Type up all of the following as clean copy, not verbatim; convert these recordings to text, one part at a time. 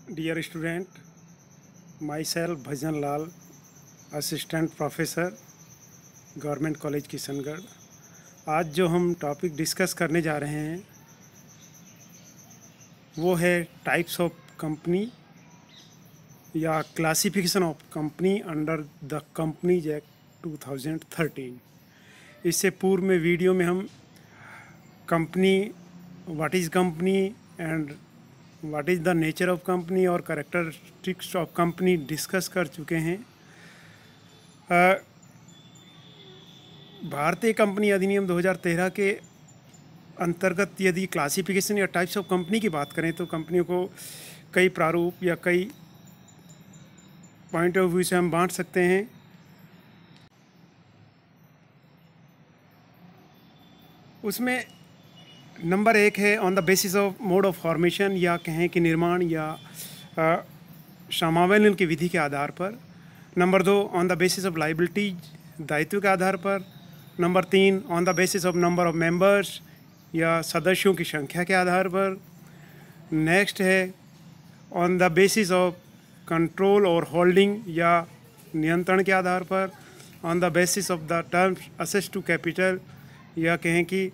Dear student, myself Bhajan Lal, assistant professor government college Kishangarh. आज जो हम टॉपिक डिस्कस करने जा रहे हैं वो है टाइप्स ऑफ कंपनी या classification of company under the companies act 2013। इससे पूर्व में वीडियो में हम company, what is company and what is the nature of company और कैरेक्टरिस्टिक्स ऑफ कंपनी डिस्कस कर चुके हैं। भारतीय कंपनी अधिनियम 2013 के अंतर्गत यदि क्लासिफिकेशन या टाइप्स ऑफ कंपनी की बात करें तो कंपनियों को कई प्रारूप या कई पॉइंट ऑफ व्यू से हम बांट सकते हैं। उसमें नंबर 1 है on the basis of mode of formation, या कहें कि निर्माण या समावेलन की विधि के आधार पर। Number 2 on the basis of liabilities, दायित्व के आधार पर। Number 3 on the basis of number of members या सदस्यों की संख्या के आधार पर। नेक्स्ट है on the basis of control और होल्डिंग या नियंत्रण के आधार पर। On the basis of the terms access to capital, या कहें कि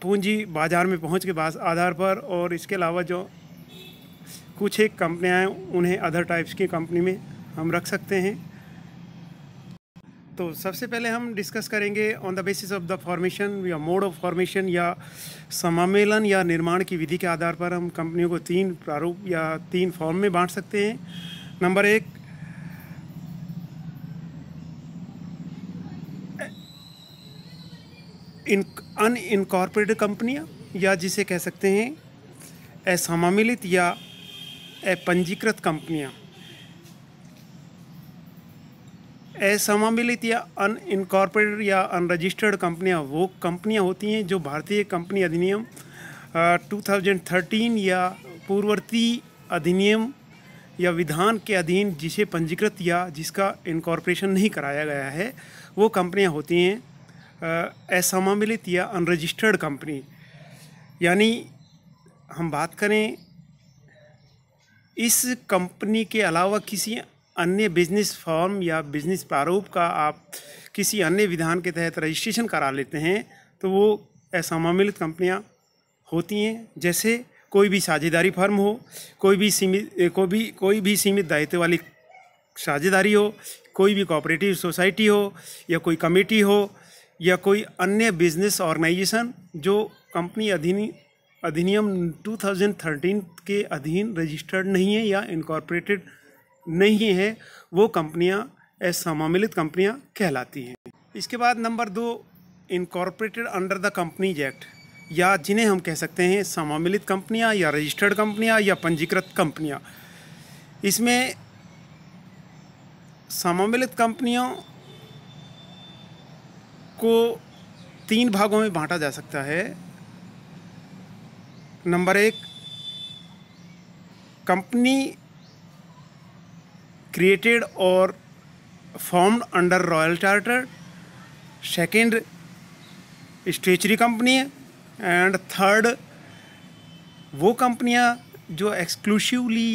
पूंजी बाजार में पहुंच के आधार पर। और इसके अलावा जो कुछ एक कंपनियां हैं उन्हें अदर टाइप्स की कंपनी में हम रख सकते हैं। तो सबसे पहले हम डिस्कस करेंगे on the basis of the formation या मोड ऑफ फॉर्मेशन या समामेलन या निर्माण की विधि के आधार पर हम कंपनियों को 3 प्रारूप या 3 फॉर्म में बांट सकते हैं। नंबर 1 अनइनकॉर्पोरेटेड कंपनियां, या जिसे कह सकते हैं असमामिलित या अपंजीकृत कंपनियां। असमामिलित या अनइनकॉर्पोरेटेड या अनरजिस्टर्ड कंपनियां वो कंपनियां होती हैं जो भारतीय कंपनी अधिनियम 2013 या पूर्ववर्ती अधिनियम या विधान के अधीन जिसे पंजीकृत या जिसका इनकॉर्पोरेशन नहीं कराया गया है वो कंपनियां होती हैं असमामिलित या अनरजिस्टर्ड कंपनी। यानी हम बात करें इस कंपनी के अलावा किसी अन्य बिजनेस फॉर्म या बिजनेस प्रारूप का आप किसी अन्य विधान के तहत रजिस्ट्रेशन करा लेते हैं तो वो असमामिलित कंपनियां होती हैं। जैसे कोई भी साझेदारी फर्म हो, कोई भी सीमित दायित्व वाली साझेदारी हो, कोई भी कोऑपरेटिव सोसाइटी हो, या कोई कमेटी हो, या कोई अन्य बिजनेस ऑर्गेनाइजेशन जो कंपनी अधिनियम 2013 के अधीन रजिस्टर्ड नहीं है या इनकॉर्पोरेटेड नहीं है, वो कंपनियां असमामिलित कंपनियां कहलाती हैं। इसके बाद number 2 incorporated under the companies act, या जिन्हें हम कह सकते हैं समामिलित कंपनियां या रजिस्टर्ड कंपनियां या पंजीकृत कंपनियां। इसमें समामिलित कंपनियों को 3 भागों में बांटा जा सकता है। नंबर 1 कंपनी क्रिएटेड और formed under royal charter. Second statutory company है। एंड थर्ड वो कंपनियां जो एक्सक्लूसिवली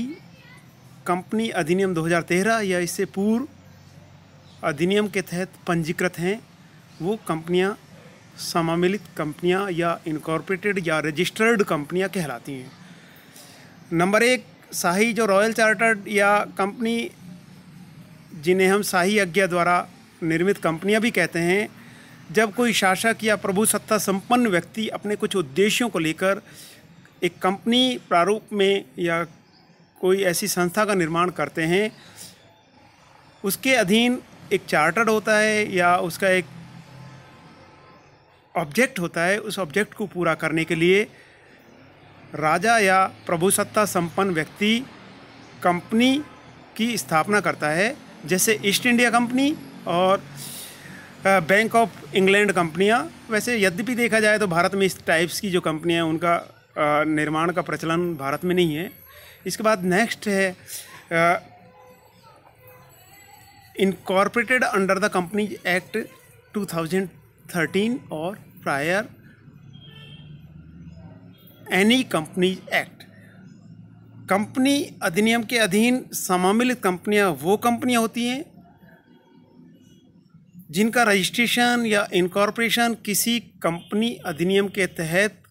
कंपनी अधिनियम 2013 या इससे पूर्व अधिनियम के तहत पंजीकृत हैं, वो कंपनियां समामिलित कंपनियां या इनकॉर्पोरेटेड या रजिस्टर्ड कंपनियां कहलाती हैं। नंबर 1 शाही जो रॉयल चार्टर्ड या कंपनी जिन्हें हम शाही आज्ञा द्वारा निर्मित कंपनियां भी कहते हैं। जब कोई शासक या प्रभुसत्ता संपन्न व्यक्ति अपने कुछ उद्देश्यों को लेकर एक कंपनी प्रारूप में या कोई ऐसी संस्था का निर्माण करते हैं, उसके अधीन एक चार्टर होता है या उसका एक ऑब्जेक्ट होता है। उस ऑब्जेक्ट को पूरा करने के लिए राजा या प्रभुसत्ता संपन्न व्यक्ति कंपनी की स्थापना करता है। जैसे ईस्ट इंडिया कंपनी और बैंक ऑफ इंग्लैंड कंपनियां। वैसे यद्यपि देखा जाए तो भारत में इस टाइप्स की जो कंपनियां हैं उनका निर्माण का प्रचलन भारत में नहीं है। इसके बाद नेक्स्ट है incorporated under the companies act 2013 और prior any companies act. Company अधिनियम के अधीन समामिलित कंपनियां वो कंपनियां होती हैं जिनका रजिस्ट्रेशन या इनकॉर्पोरेशन किसी कंपनी अधिनियम के तहत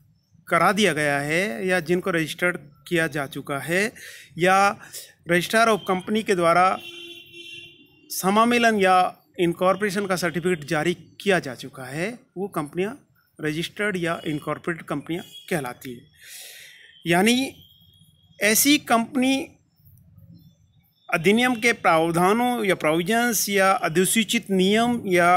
करा दिया गया है या जिनको रजिस्टर्ड किया जा चुका है या रजिस्ट्रार ऑफ कंपनी के द्वारा समामेलन या इनकॉर्पोरेशन का सर्टिफिकेट जारी किया जा चुका है, वो कंपनियां रजिस्टर्ड या इनकॉर्पोरेटेड कंपनियां कहलाती हैं। यानी ऐसी कंपनी अधिनियम के प्रावधानों या प्रोविजंस या अधिसूचित नियम या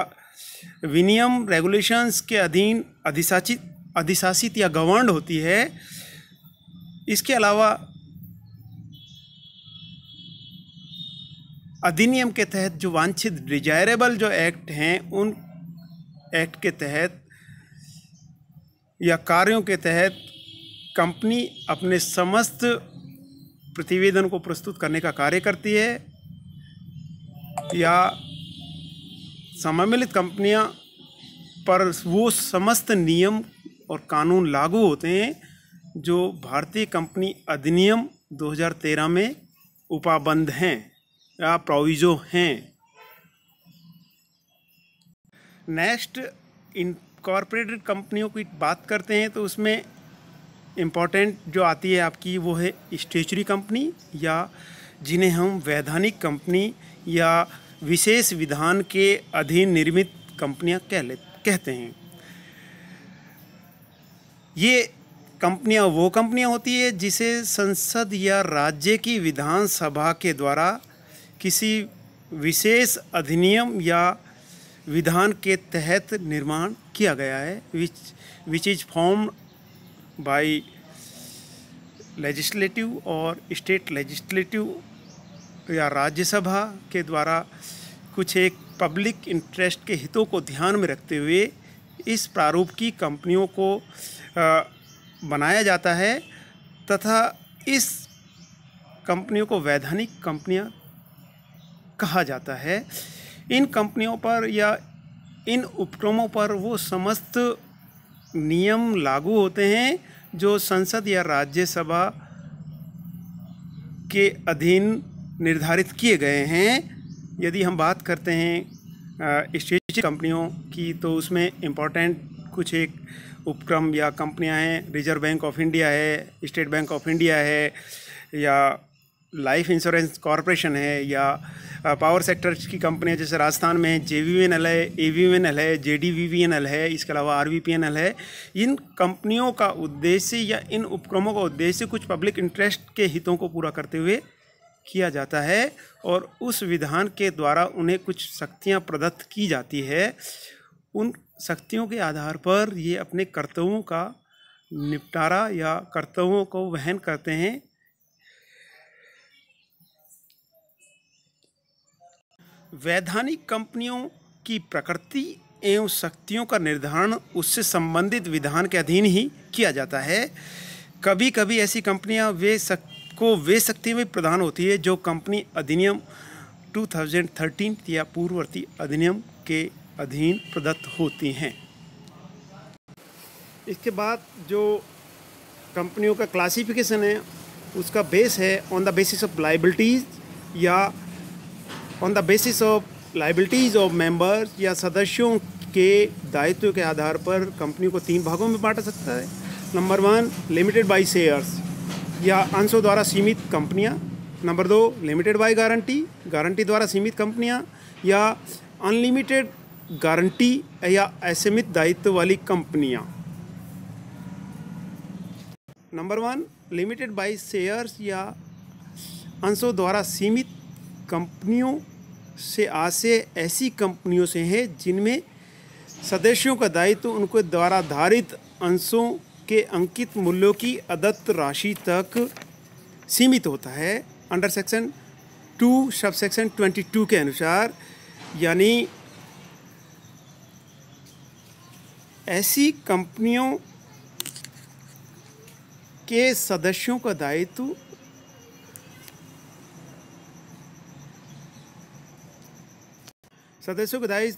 विनियम रेगुलेशंस के अधीन अधिशासित या गवर्न्ड होती है। इसके अलावा अधिनियम के तहत जो वांछित डिजायरेबल जो एक्ट हैं, उन एक्ट के तहत या कार्यों के तहत कंपनी अपने समस्त प्रतिवेदन को प्रस्तुत करने का कार्य करती है या समामिलित कंपनियां पर वो समस्त नियम और कानून लागू होते हैं जो भारतीय कंपनी अधिनियम 2013 में उपाबंध हैं या प्रोविजो हैं। नेक्स्ट, इनकॉर्पोरेटेड कंपनियों की बात करते हैं तो उसमें इम्पॉर्टेंट जो आती है आपकी वो है स्टैच्यूटरी कंपनी या जिन्हें हम वैधानिक कंपनी या विशेष विधान के अधीन निर्मित कंपनियां कहते हैं। ये कंपनियां वो कंपनियां होती है जिसे संसद या राज्य की विधानसभा के द्वारा किसी विशेष अधिनियम या विधान के तहत निर्माण किया गया है, which is form by legislative और स्टेट लेजिस्लेटिव या राज्यसभा के द्वारा कुछ एक पब्लिक इंटरेस्ट के हितों को ध्यान में रखते हुए इस प्रारूप की कंपनियों को बनाया जाता है तथा इस कंपनियों को वैधानिक कंपनियां कहा जाता है। इन कंपनियों पर या इन उपक्रमों पर वो समस्त नियम लागू होते हैं जो संसद या राज्यसभा के अधीन निर्धारित किए गए हैं। यदि हम बात करते हैं स्टैट्यूटरी कंपनियों की तो उसमें इम्पोर्टेंट कुछ एक उपक्रम या कंपनियां हैं। रिजर्व बैंक ऑफ इंडिया है, स्टेट बैंक ऑफ इंडिया है या लाइफ इंश्योरेंस कॉरपोरेशन है या पावर सेक्टर की कंपनियां जैसे राजस्थान में JVNL है, AVNL है, JDVVNL है, इसके अलावा RVPNL है। इन कंपनियों का उद्देश्य या इन उपक्रमों का उद्देश्य कुछ पब्लिक इंटरेस्ट के हितों को पूरा करते हुए किया जाता है और उस विधान के द्वारा उन्हें कुछ शक्तियां प्रदत्त की जाती है। उन शक्तियों के आधार पर ये अपने कर्तव्यों का निपटारा या कर्तव्यों को वहन करते हैं। वैधानिक कंपनियों की प्रकृति एवं शक्तियों का निर्धारण उससे संबंधित विधान के अधीन ही किया जाता है। कभी कभी ऐसी कंपनियां वे शक्तियां भी प्रदान होती है जो कंपनी अधिनियम 2013 या पूर्ववर्ती अधिनियम के अधीन प्रदत्त होती हैं। इसके बाद जो कंपनियों का क्लासिफिकेशन है उसका बेस है on the basis of liabilities या on the basis of liabilities of members या सदस्यों के दायित्व के आधार पर कंपनी को 3 भागों में बांटा सकता है। नंबर 1, लिमिटेड बाय शेयर्स या अंशों द्वारा सीमित कंपनियां। नंबर 2, लिमिटेड बाय गारंटी द्वारा सीमित कंपनियां या अनलिमिटेड गारंटी या असीमित दायित्व वाली कंपनियां। नंबर 1, लिमिटेड बाय शेयर्स या अंशों द्वारा सीमित कंपनियों से आशय ऐसी कंपनियों से है जिनमें सदस्यों का दायित्व उनके द्वारा धारित अंशों के अंकित मूल्यों की अदत्त राशि तक सीमित होता है अंडर सेक्शन 2 सबसेक्शन 22 के अनुसार। यानी ऐसी कंपनियों के सदस्यों का दायित्व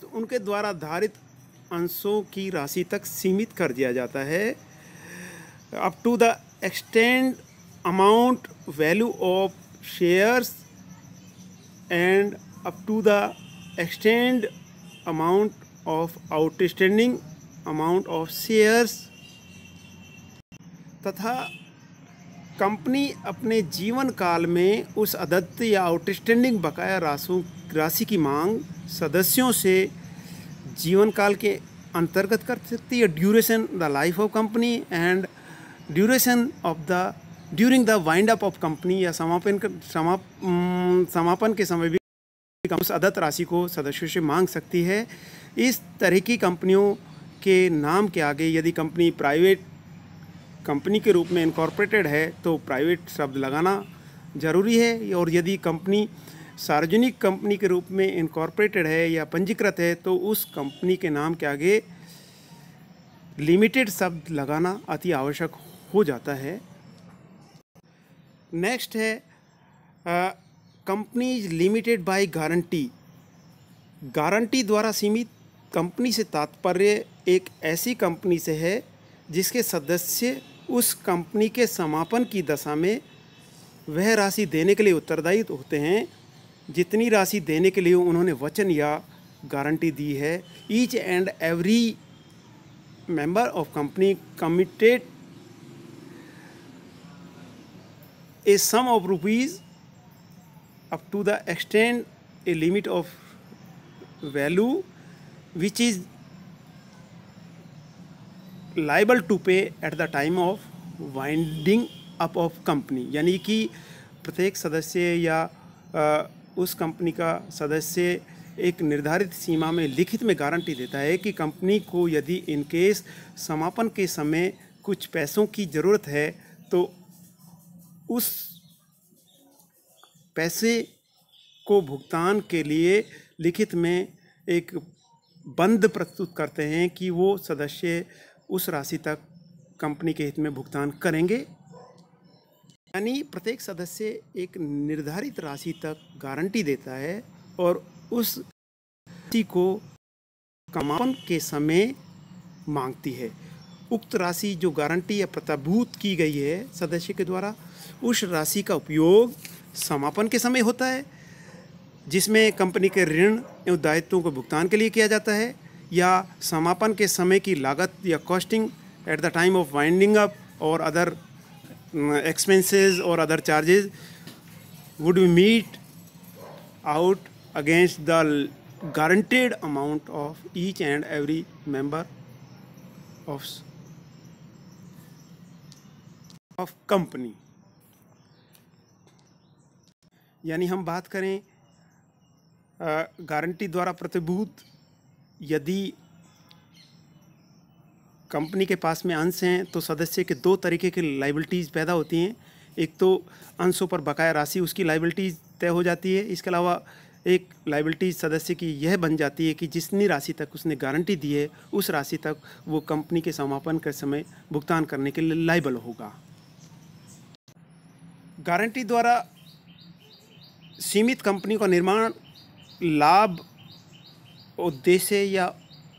उनके द्वारा धारित अंशों की राशि तक सीमित कर दिया जाता है। Up to the extend amount value of shares and up to the extent amount of outstanding amount of shares तथा कंपनी अपने जीवन काल में उस अदत्त या आउटस्टैंडिंग बकाया राशि की मांग सदस्यों से जीवन काल के अंतर्गत कर सकती है। Duration the life of company and duration of the during the wind up of company या समापन के समय भी उस अदत्त राशि को सदस्यों से मांग सकती है। इस तरह की कंपनियों के नाम के आगे यदि कंपनी प्राइवेट कंपनी के रूप में इनकॉर्पोरेटेड है तो प्राइवेट शब्द लगाना ज़रूरी है, और यदि कंपनी सार्वजनिक कंपनी के रूप में इनकॉर्पोरेटेड है या पंजीकृत है तो उस कंपनी के नाम के आगे लिमिटेड शब्द लगाना अति आवश्यक हो जाता है। नेक्स्ट है company limited by guarantee. Guarantee द्वारा सीमित कंपनी से तात्पर्य एक ऐसी कंपनी से है जिसके सदस्य उस कंपनी के समापन की दशा में वह राशि देने के लिए उत्तरदायी होते हैं जितनी राशि देने के लिए उन्होंने वचन या गारंटी दी है। Each and every member of company committed a sum of rupees up to the extent a limit of value which is liable to pay at the time of winding up of company। यानी कि प्रत्येक सदस्य या उस company का सदस्य एक निर्धारित सीमा में लिखित में गारंटी देता है कि कंपनी को यदि इन केस समापन के समय कुछ पैसों की ज़रूरत है तो उस पैसे को भुगतान के लिए लिखित में एक बंद प्रस्तुत करते हैं कि वो सदस्य उस राशि तक कंपनी के हित में भुगतान करेंगे। यानी प्रत्येक सदस्य एक निर्धारित राशि तक गारंटी देता है और उस राशि को समापन के समय मांगती है। उक्त राशि जो गारंटी या प्रतिभूत की गई है सदस्य के द्वारा, उस राशि का उपयोग समापन के समय होता है जिसमें कंपनी के ऋण एवं दायित्वों को भुगतान के लिए किया जाता है, या समापन के समय की लागत या costing at the time of winding up और अदर एक्सपेंसेस और other charges would be meet out against the guaranteed amount of each and every member of company. यानी हम बात करें गारंटी द्वारा प्रतिभूत, यदि कंपनी के पास में अंश हैं तो सदस्य के दो तरीके की लाइबिलिटीज़ पैदा होती हैं। एक तो अंशों पर बकाया राशि उसकी लाइबिलिटीज़ तय हो जाती है। इसके अलावा एक लाइबिलिटीज़ सदस्य की यह बन जाती है कि जितनी राशि तक उसने गारंटी दी है उस राशि तक वो कंपनी के समापन के समय भुगतान करने के लिए लाइबल होगा। गारंटी द्वारा सीमित कंपनी का निर्माण लाभ उद्देश्य या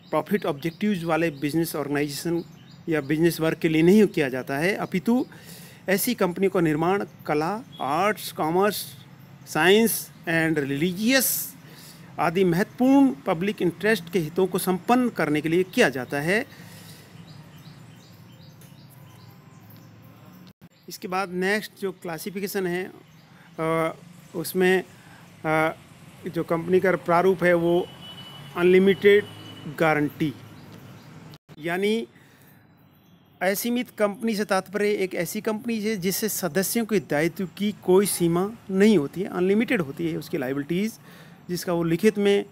प्रॉफिट ऑब्जेक्टिव्स वाले बिजनेस ऑर्गेनाइजेशन या बिजनेस वर्क के लिए नहीं किया जाता है, अपितु ऐसी कंपनी का निर्माण कला, arts, commerce, science and religious आदि महत्वपूर्ण पब्लिक इंटरेस्ट के हितों को संपन्न करने के लिए किया जाता है। इसके बाद नेक्स्ट जो क्लासिफिकेशन है उसमें जो कंपनी का प्रारूप है वो अनलिमिटेड गारंटी, यानी असीमित कंपनी से तात्पर्य एक ऐसी कंपनी है जिससे सदस्यों के दायित्व की कोई सीमा नहीं होती है, अनलिमिटेड होती है उसकी लायबिलिटीज़, जिसका वो लिखित में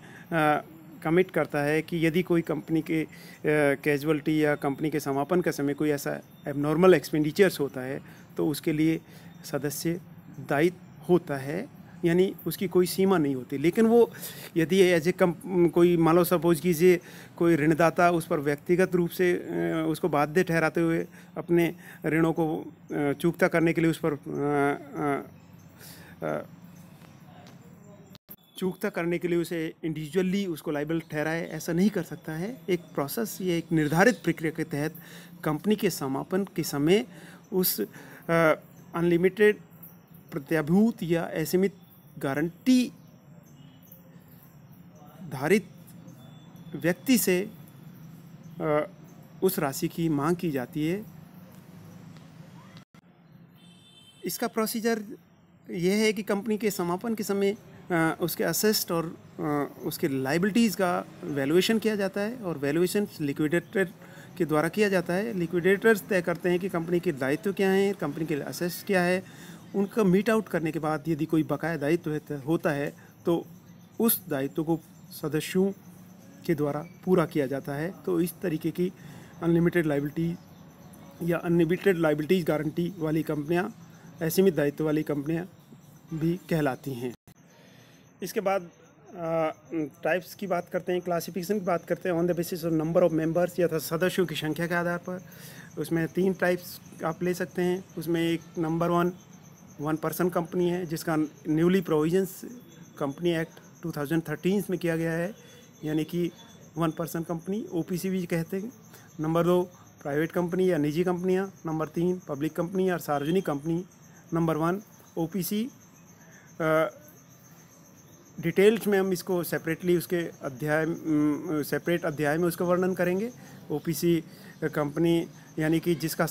कमिट करता है कि यदि कोई कंपनी के कैजुअलिटी या कंपनी के समापन के समय कोई ऐसा एबनॉर्मल एक्सपेंडिचर्स होता है तो उसके लिए सदस्य दायित्व होता है, यानी उसकी कोई सीमा नहीं होती। लेकिन वो यदि एज ए कोई मान लो सपोज कीजिए कोई ऋणदाता उस पर व्यक्तिगत रूप से उसको बाध्य ठहराते हुए अपने ऋणों को चूकता करने के लिए उस पर चूकता करने के लिए उसे इंडिविजुअली उसको लायबल ठहराए, ऐसा नहीं कर सकता है। एक प्रोसेस या एक निर्धारित प्रक्रिया के तहत कंपनी के समापन के समय उस अनलिमिटेड प्रत्याभूत या असीमित गारंटी धारित व्यक्ति से उस राशि की मांग की जाती है। इसका प्रोसीजर यह है कि कंपनी के समापन के समय उसके असेस्ट और उसके लाइबिलिटीज़ का वैल्यूएशन किया जाता है और वैल्यूएशन लिक्विडेटर के द्वारा किया जाता है। लिक्विडेटर्स तय करते हैं कि कंपनी के दायित्व क्या हैं, कंपनी के असेस्ट क्या है। उनका मीट आउट करने के बाद यदि कोई बकाया दायित्व होता है तो उस दायित्व को सदस्यों के द्वारा पूरा किया जाता है। तो इस तरीके की अनलिमिटेड लाइबिलिटी या अनलिमिटेड लाइबिलिटीज़ गारंटी वाली कंपनियां, असीमित दायित्व वाली कंपनियां भी कहलाती हैं। इसके बाद टाइप्स की बात करते हैं, क्लासिफिकेशन की बात करते हैं। On the basis of number of members या सदस्यों की संख्या के आधार पर उसमें 3 टाइप्स आप ले सकते हैं। उसमें एक नंबर 1 पर्सन कंपनी है जिसका न्यूली प्रोविजंस कंपनी एक्ट 2013 में किया गया है, यानी कि 1 पर्सन कंपनी, ओपीसी भी कहते हैं। नंबर 2 प्राइवेट कंपनी या निजी कंपनियां। नंबर 3 पब्लिक कंपनी या सार्वजनिक कंपनी। Number 1 OPC. डिटेल्स में हम इसको सेपरेटली उसके सेपरेट अध्याय में उसका वर्णन करेंगे। ओपीसी कंपनी यानी कि जिसका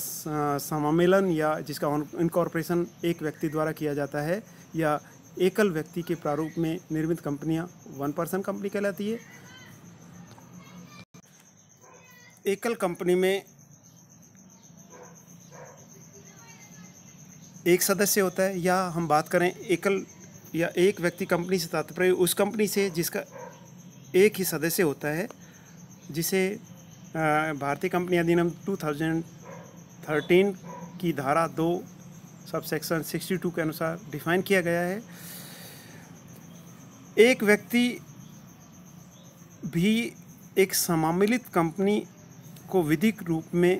समामेलन या जिसका इनकॉर्पोरेशन एक व्यक्ति द्वारा किया जाता है या एकल व्यक्ति के प्रारूप में निर्मित कंपनियां 1 पर्सन कंपनी कहलाती है। एकल कंपनी में एक सदस्य होता है, या हम बात करें एकल या एक व्यक्ति कंपनी से तात्पर्य उस कंपनी से जिसका एक ही सदस्य होता है, जिसे भारतीय कंपनी अधिनियम 2013 की धारा 2 सबसेक्शन 62 के अनुसार डिफाइन किया गया है। एक व्यक्ति भी एक समामिलित कंपनी को विधिक रूप में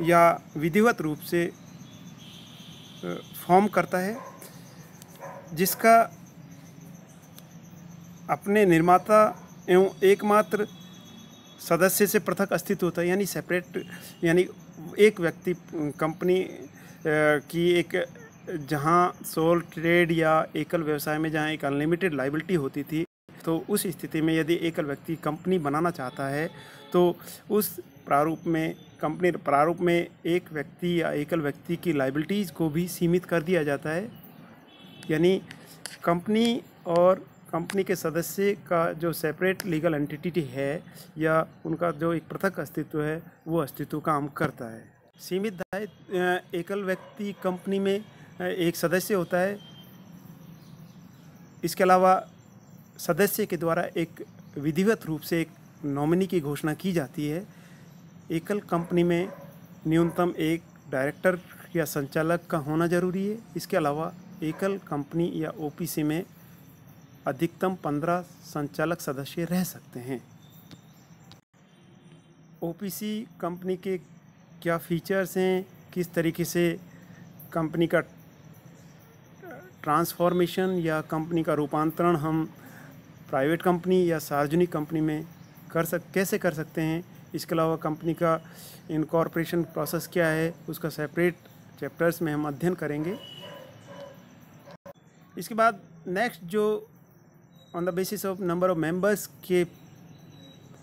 या विधिवत रूप से फॉर्म करता है, जिसका अपने निर्माता एवं एकमात्र सदस्य से पृथक अस्तित्व होता है, यानी सेपरेट, यानी एक व्यक्ति कंपनी की एक जहां सोल ट्रेड या एकल व्यवसाय में जहां एक अनलिमिटेड लायबिलिटी होती थी, तो उस स्थिति में यदि एकल व्यक्ति कंपनी बनाना चाहता है तो उस प्रारूप में कंपनी प्रारूप में एक व्यक्ति या एकल व्यक्ति की लायबिलिटीज़ को भी सीमित कर दिया जाता है। यानी कंपनी और कंपनी के सदस्य का जो सेपरेट लीगल एंटिटी है या उनका जो एक पृथक अस्तित्व है वो अस्तित्व काम करता है। सीमित दायित्व एकल व्यक्ति कंपनी में एक सदस्य होता है। इसके अलावा सदस्य के द्वारा एक विधिवत रूप से एक नॉमिनी की घोषणा की जाती है। एकल कंपनी में न्यूनतम एक डायरेक्टर या संचालक का होना जरूरी है। इसके अलावा एकल कंपनी या ओपीसी में अधिकतम 15 संचालक सदस्य रह सकते हैं। ओपीसी कंपनी के क्या फीचर्स हैं, किस तरीके से कंपनी का ट्रांसफॉर्मेशन या कंपनी का रूपांतरण हम प्राइवेट कंपनी या सार्वजनिक कंपनी में कैसे कर सकते हैं। इसके अलावा कंपनी का इनकॉर्पोरेशन प्रोसेस क्या है, उसका सेपरेट चैप्टर्स में हम अध्ययन करेंगे। इसके बाद नेक्स्ट जो on the basis of number of members के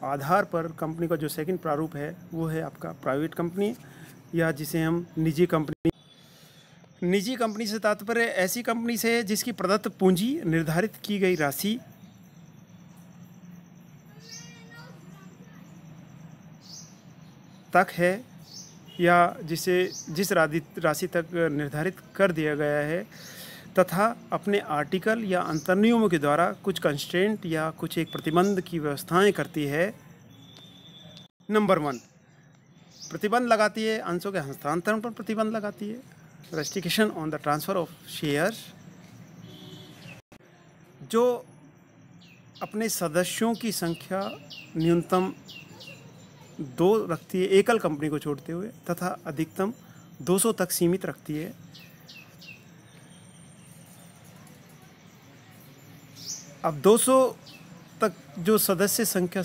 आधार पर कंपनी का जो सेकंड प्रारूप है वो है आपका प्राइवेट कंपनी, या जिसे हम निजी कंपनी। निजी कंपनी से तात्पर्य ऐसी कंपनी से है जिसकी प्रदत्त पूंजी निर्धारित की गई राशि तक है या जिस राशि तक निर्धारित कर दिया गया है तथा अपने आर्टिकल या अंतर्नियमों के द्वारा कुछ कंस्ट्रेंट या कुछ एक प्रतिबंध की व्यवस्थाएं करती है। नंबर 1 प्रतिबंध लगाती है, अंशों के हस्तांतरण पर प्रतिबंध लगाती है। Restriction on the transfer of shares, जो अपने सदस्यों की संख्या न्यूनतम 2 रखती है एकल कंपनी को छोड़ते हुए, तथा अधिकतम 200 तक सीमित रखती है। अब 200 तक जो सदस्य संख्या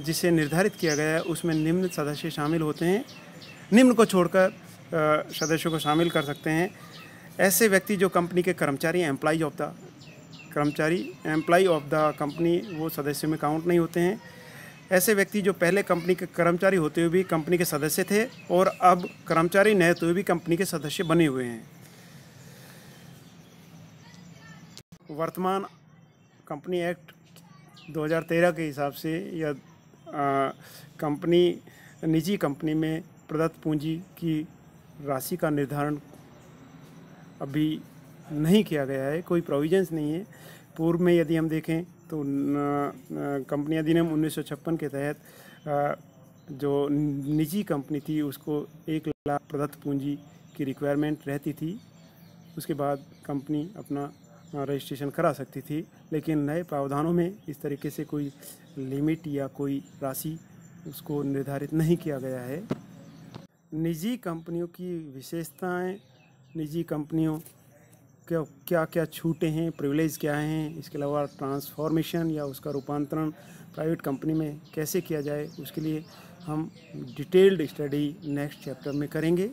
जिसे निर्धारित किया गया है उसमें निम्न सदस्य शामिल होते हैं। निम्न को छोड़कर सदस्यों को शामिल कर सकते हैं। ऐसे व्यक्ति जो कंपनी के कर्मचारी एम्प्लॉय ऑफ द कंपनी, वो सदस्यों में काउंट नहीं होते हैं। ऐसे व्यक्ति जो पहले कंपनी के कर्मचारी होते हुए भी कंपनी के सदस्य थे और अब कर्मचारी न होते हुए भी कंपनी के सदस्य बने हुए हैं। वर्तमान कंपनी एक्ट 2013 के हिसाब से या निजी कंपनी में प्रदत्त पूंजी की राशि का निर्धारण अभी नहीं किया गया है, कोई प्रोविजंस नहीं है। पूर्व में यदि हम देखें तो कंपनी अधिनियम 1956 के तहत जो निजी कंपनी थी उसको 1 लाख प्रदत्त पूंजी की रिक्वायरमेंट रहती थी। उसके बाद कंपनी अपना रजिस्ट्रेशन करा सकती थी, लेकिन नए प्रावधानों में इस तरीके से कोई लिमिट या कोई राशि उसको निर्धारित नहीं किया गया है। निजी कंपनियों की विशेषताएं, निजी कंपनियों क्या क्या छूटें हैं, प्रिविलेज क्या हैं, इसके अलावा ट्रांसफॉर्मेशन या उसका रूपांतरण प्राइवेट कंपनी में कैसे किया जाए, उसके लिए हम डिटेल्ड स्टडी नेक्स्ट चैप्टर में करेंगे।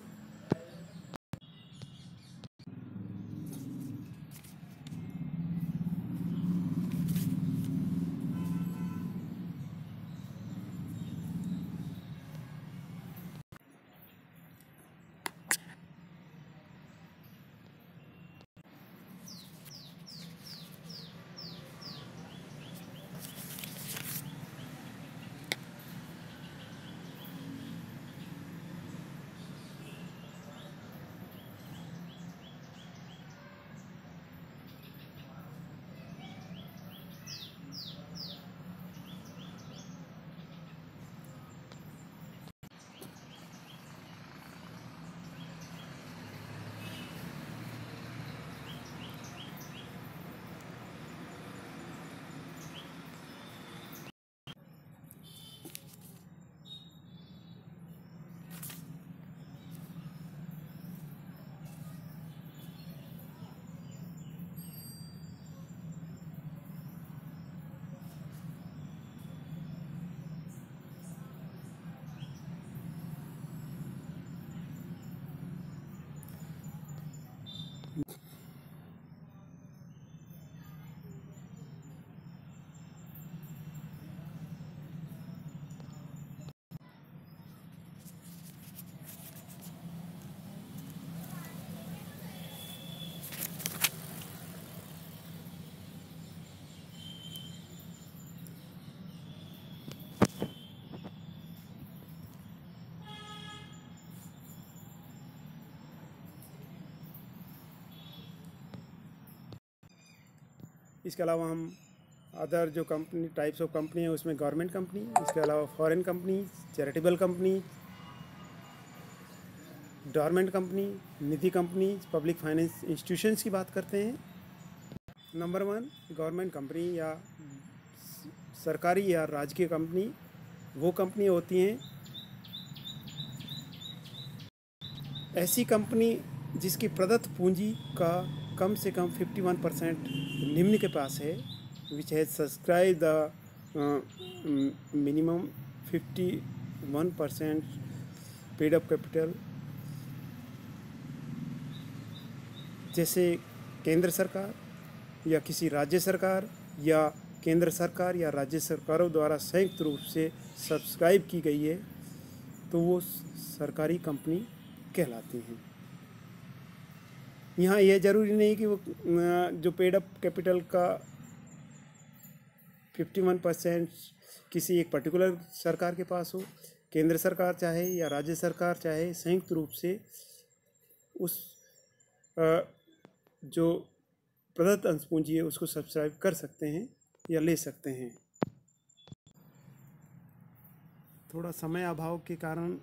इसके अलावा हम अदर जो कंपनी टाइप्स ऑफ कंपनी है उसमें गवर्नमेंट कंपनी, इसके अलावा foreign company, charitable company, dormant company, Nidhi company, public finance institutions की बात करते हैं। नंबर 1 गवर्नमेंट कंपनी या सरकारी या राजकीय कंपनी वो कंपनी होती हैं, ऐसी कंपनी जिसकी प्रदत्त पूंजी का कम से कम 51% निम्न के पास है, which has subscribe the minimum 51% paid up capital, जैसे केंद्र सरकार या किसी राज्य सरकार या केंद्र सरकार या राज्य सरकारों द्वारा संयुक्त रूप से सब्सक्राइब की गई है, तो वो सरकारी कंपनी कहलाती हैं। यहाँ यह ज़रूरी नहीं कि वो जो पेड अप कैपिटल का 51% किसी एक पर्टिकुलर सरकार के पास हो, केंद्र सरकार चाहे या राज्य सरकार चाहे संयुक्त रूप से उस जो प्रदत्त अंश पूंजी है उसको सब्सक्राइब कर सकते हैं या ले सकते हैं। थोड़ा समय अभाव के कारण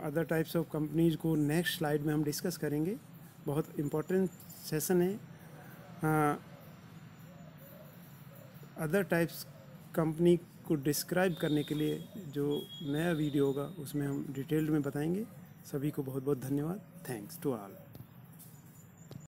अदर टाइप्स ऑफ कंपनीज को नेक्स्ट स्लाइड में हम डिस्कस करेंगे। बहुत इम्पोर्टेंट सेशन है। अदर टाइप्स कंपनी को डिस्क्राइब करने के लिए जो नया वीडियो होगा उसमें हम डिटेल्ड में बताएंगे। सभी को बहुत बहुत धन्यवाद। Thanks to all.